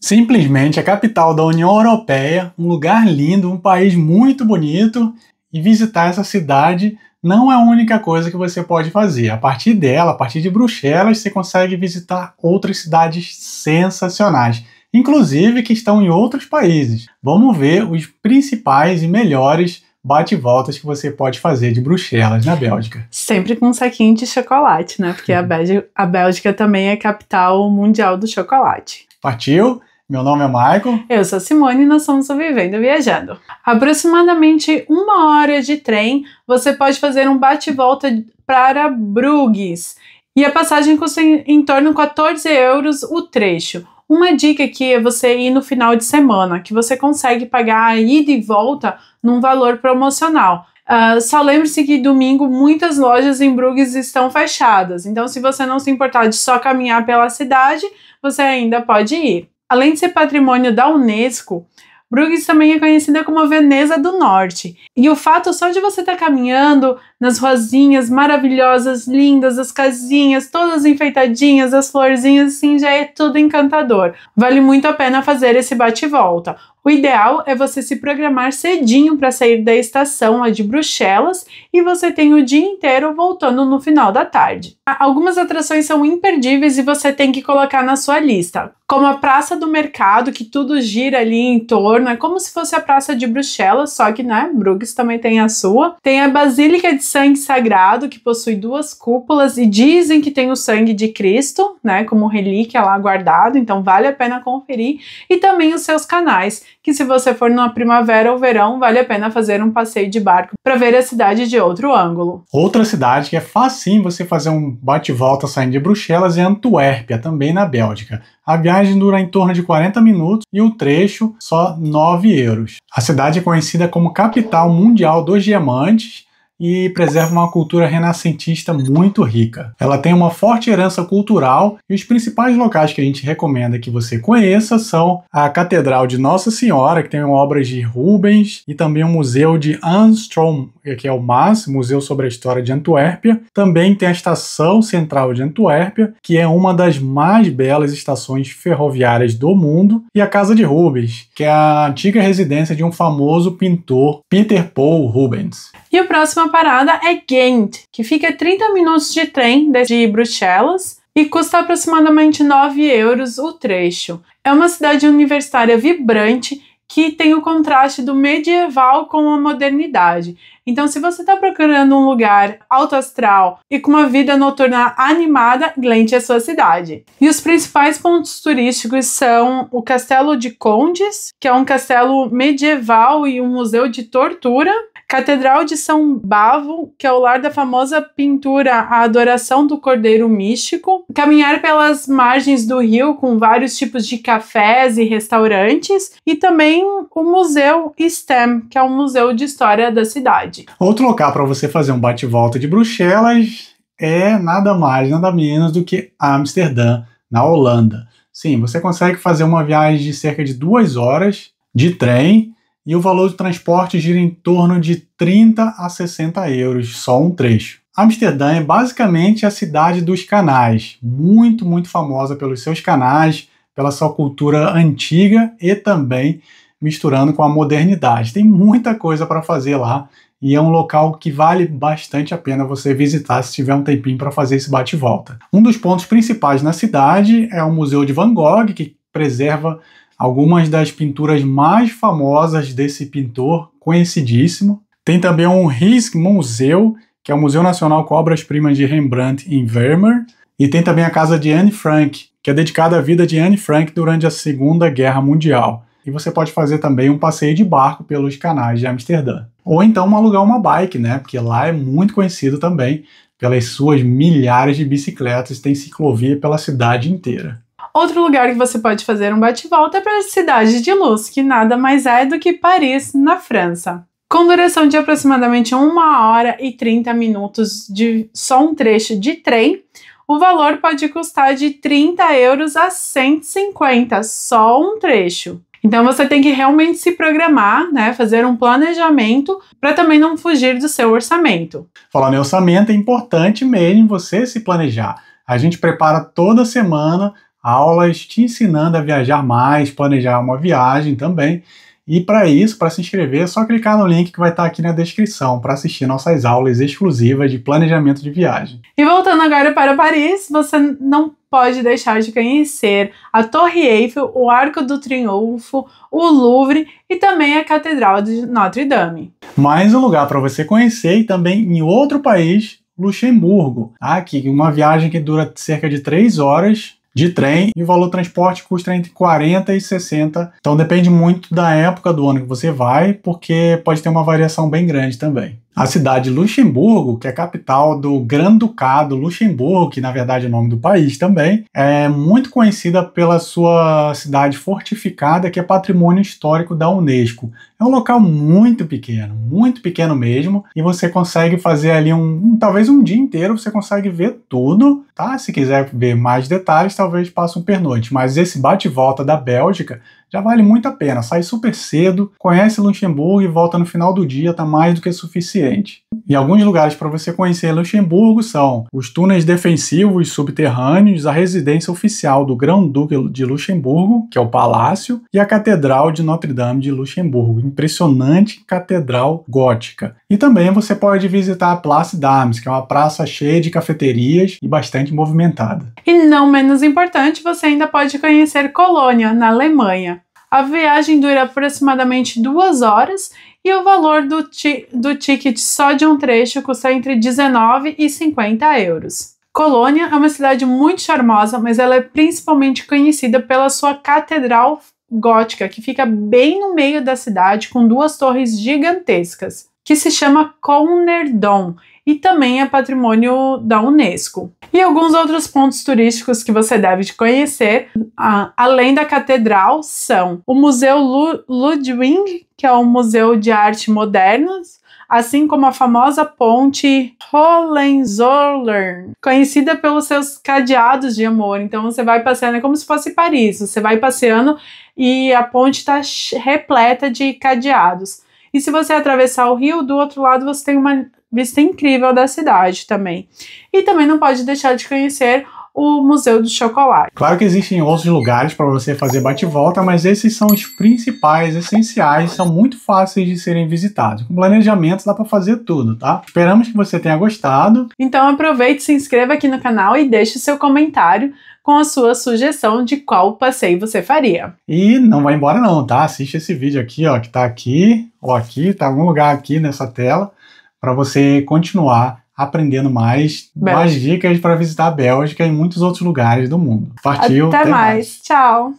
Simplesmente a capital da União Europeia, um lugar lindo, um país muito bonito, e visitar essa cidade não é a única coisa que você pode fazer. A partir dela, a partir de Bruxelas, você consegue visitar outras cidades sensacionais, inclusive que estão em outros países. Vamos ver os principais e melhores bate-voltas que você pode fazer de Bruxelas, na Bélgica. Sempre com um saquinho de chocolate, né? Porque a Bélgica também é capital mundial do chocolate. Partiu? Meu nome é Michael. Eu sou a Simone e nós somos o Vivendo Viajando. Aproximadamente 1 hora de trem, você pode fazer um bate-volta para Bruges. E a passagem custa em torno de 14 euros o trecho. Uma dica aqui é você ir no final de semana, que você consegue pagar a ida e volta num valor promocional. Só lembre-se que domingo muitas lojas em Bruges estão fechadas. Então, se você não se importar de só caminhar pela cidade, você ainda pode ir. Além de ser patrimônio da Unesco, Bruges também é conhecida como a Veneza do Norte. E o fato só de você estar caminhando nas ruazinhas maravilhosas, lindas, as casinhas todas enfeitadinhas, as florzinhas, assim, já é tudo encantador. Vale muito a pena fazer esse bate-volta. O ideal é você se programar cedinho para sair da estação de Bruxelas e você tem o dia inteiro voltando no final da tarde. Algumas atrações são imperdíveis e você tem que colocar na sua lista, como a Praça do Mercado, que tudo gira ali em torno, é como se fosse a Praça de Bruxelas, só que, né, Bruges também tem a sua. Tem a Basílica de Sangue Sagrado, que possui 2 cúpulas e dizem que tem o sangue de Cristo, né, como relíquia lá guardado, então vale a pena conferir. E também os seus canais, que se você for na primavera ou verão, vale a pena fazer um passeio de barco para ver a cidade de outro ângulo. Outra cidade que é facinho você fazer um bate-volta saindo de Bruxelas é Antuérpia, também na Bélgica. A viagem dura em torno de 40 minutos e o trecho só 9 euros. A cidade é conhecida como capital mundial dos diamantes e preserva uma cultura renascentista muito rica. Ela tem uma forte herança cultural e os principais locais que a gente recomenda que você conheça são a Catedral de Nossa Senhora, que tem obras de Rubens, e também o Museu de Anstrom, que é o MAS, Museu sobre a História de Antuérpia. Também tem a Estação Central de Antuérpia, que é uma das mais belas estações ferroviárias do mundo, e a Casa de Rubens, que é a antiga residência de um famoso pintor, Peter Paul Rubens. E a próxima parada é Ghent, que fica a 30 minutos de trem de Bruxelas e custa aproximadamente 9 euros o trecho. É uma cidade universitária vibrante que tem o contraste do medieval com a modernidade. Então, se você está procurando um lugar alto astral e com uma vida noturna animada, Ghent é a sua cidade. E os principais pontos turísticos são o Castelo de Condes, que é um castelo medieval e um museu de tortura, Catedral de São Bavo, que é o lar da famosa pintura A Adoração do Cordeiro Místico, caminhar pelas margens do rio com vários tipos de cafés e restaurantes, e também o Museu STEM, que é um museu de história da cidade. Outro local para você fazer um bate-volta de Bruxelas é nada mais, nada menos do que Amsterdã, na Holanda. Sim, você consegue fazer uma viagem de cerca de 2 horas de trem e o valor do transporte gira em torno de 30 a 60 euros, só um trecho. Amsterdã é basicamente a cidade dos canais, muito, muito famosa pelos seus canais, pela sua cultura antiga e também misturando com a modernidade. Tem muita coisa para fazer lá e é um local que vale bastante a pena você visitar se tiver um tempinho para fazer esse bate-volta. Um dos pontos principais na cidade é o Museu de Van Gogh, que preserva algumas das pinturas mais famosas desse pintor conhecidíssimo. Tem também um Rijksmuseum, que é o Museu Nacional com Obras-Primas de Rembrandt em Weimar, e tem também a casa de Anne Frank, que é dedicada à vida de Anne Frank durante a Segunda Guerra Mundial. E você pode fazer também um passeio de barco pelos canais de Amsterdã. Ou então alugar uma bike, né? Porque lá é muito conhecido também pelas suas milhares de bicicletas, tem ciclovia pela cidade inteira. Outro lugar que você pode fazer um bate-volta é para a Cidade de Luz, que nada mais é do que Paris, na França. Com duração de aproximadamente 1 hora e 30 minutos de só um trecho de trem, o valor pode custar de 30 euros a 150, só um trecho. Então você tem que realmente se programar, né, fazer um planejamento para também não fugir do seu orçamento. Falando em orçamento, é importante mesmo você se planejar. A gente prepara toda semana aulas te ensinando a viajar mais, planejar uma viagem também. E para isso, para se inscrever, é só clicar no link que vai estar aqui na descrição para assistir nossas aulas exclusivas de planejamento de viagem. E voltando agora para Paris, você não pode deixar de conhecer a Torre Eiffel, o Arco do Triunfo, o Louvre e também a Catedral de Notre Dame. Mais um lugar para você conhecer e também em outro país, Luxemburgo. Aqui, uma viagem que dura cerca de 3 horas de trem e o valor do transporte custa entre 40 e 60. Então depende muito da época do ano que você vai, porque pode ter uma variação bem grande também. A cidade de Luxemburgo, que é a capital do Grande-Ducado Luxemburgo, que na verdade é o nome do país também, é muito conhecida pela sua cidade fortificada, que é patrimônio histórico da Unesco. É um local muito pequeno mesmo, e você consegue fazer ali talvez um dia inteiro, você consegue ver tudo, tá? Se quiser ver mais detalhes, talvez passe um pernoite, mas esse bate-volta da Bélgica já vale muito a pena. Sai super cedo, conhece Luxemburgo e volta no final do dia, tá mais do que suficiente. E alguns lugares para você conhecer Luxemburgo são os túneis defensivos subterrâneos, a residência oficial do Grão-Duque de Luxemburgo, que é o Palácio, e a Catedral de Notre Dame de Luxemburgo, impressionante catedral gótica. E também você pode visitar a Place d'Armes, que é uma praça cheia de cafeterias e bastante movimentada. E não menos importante, você ainda pode conhecer Colônia, na Alemanha. A viagem dura aproximadamente 2 horas e o valor do ticket só de um trecho custa entre 19 e 50 euros. Colônia é uma cidade muito charmosa, mas ela é principalmente conhecida pela sua catedral gótica, que fica bem no meio da cidade, com 2 torres gigantescas, que se chama Cornerdon, e também é patrimônio da Unesco. E alguns outros pontos turísticos que você deve conhecer, além da catedral, são o Museu Ludwig, que é um museu de arte moderna, assim como a famosa ponte Hohenzollern, conhecida pelos seus cadeados de amor. Então você vai passeando, é como se fosse Paris, você vai passeando e a ponte está repleta de cadeados. E se você atravessar o rio, do outro lado você tem uma vista incrível da cidade também. E também não pode deixar de conhecer o Museu do Chocolate. Claro que existem outros lugares para você fazer bate-volta, mas esses são os principais, essenciais, são muito fáceis de serem visitados. Com planejamento dá para fazer tudo, tá? Esperamos que você tenha gostado. Então aproveite, se inscreva aqui no canal e deixe seu comentário com a sua sugestão de qual passeio você faria. E não vai embora não, tá? Assiste esse vídeo aqui, ó, que tá aqui, ou aqui, tá em algum lugar aqui nessa tela, para você continuar aprendendo mais dicas para visitar a Bélgica e muitos outros lugares do mundo. Partiu, até mais. Tchau!